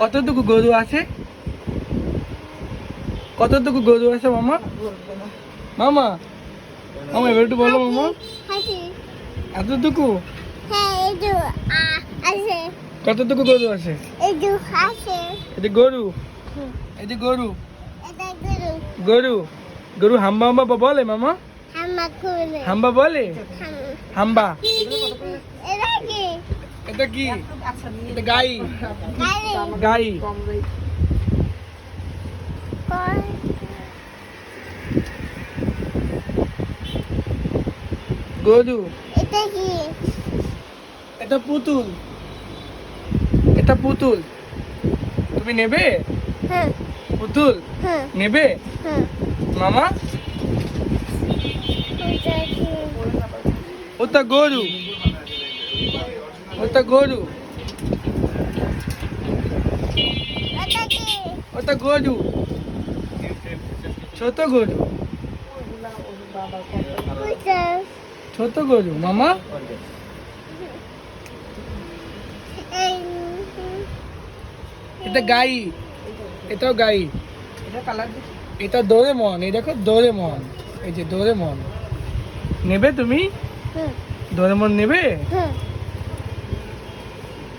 কতটুকু গরু আছে? কতটুকু গরু আছে মামা? মামা মামা এবার একটু বলো মামা। হাসি। এতটুকু? হ্যাঁ এই যে আছে। কতটুকু গরু আছে? এই যে আছে। এটা গরু, এই যে গরু, এটা গরু। গরু গরু হাম্বা হাম্বা বলে মামা? হাম্বা করে। হাম্বা বলে? হাম্বা। এটা কি? এটা কি? এটা গাই। গাড়ি। গাই। কই? গরু। এটা কি? এটা পুতুল, এটা পুতুল। তুমি নেবে হ্যাঁ পুতুল? হ্যাঁ নেবে হ্যাঁ। মামা? এটা কি? ওটা গরু, ওটা গরু, এটা কি? ওটা গরু, ছোট গরু, ওইটা। ছোট গরু মামা। এই এটা গাই, এটাও গাই। এটা ডোরেমন, এই দেখো ডোরেমন, এই যে ডোরেমন। নেবে তুমি? হ্যাঁ ডোরেমন নেবে? হ্যাঁ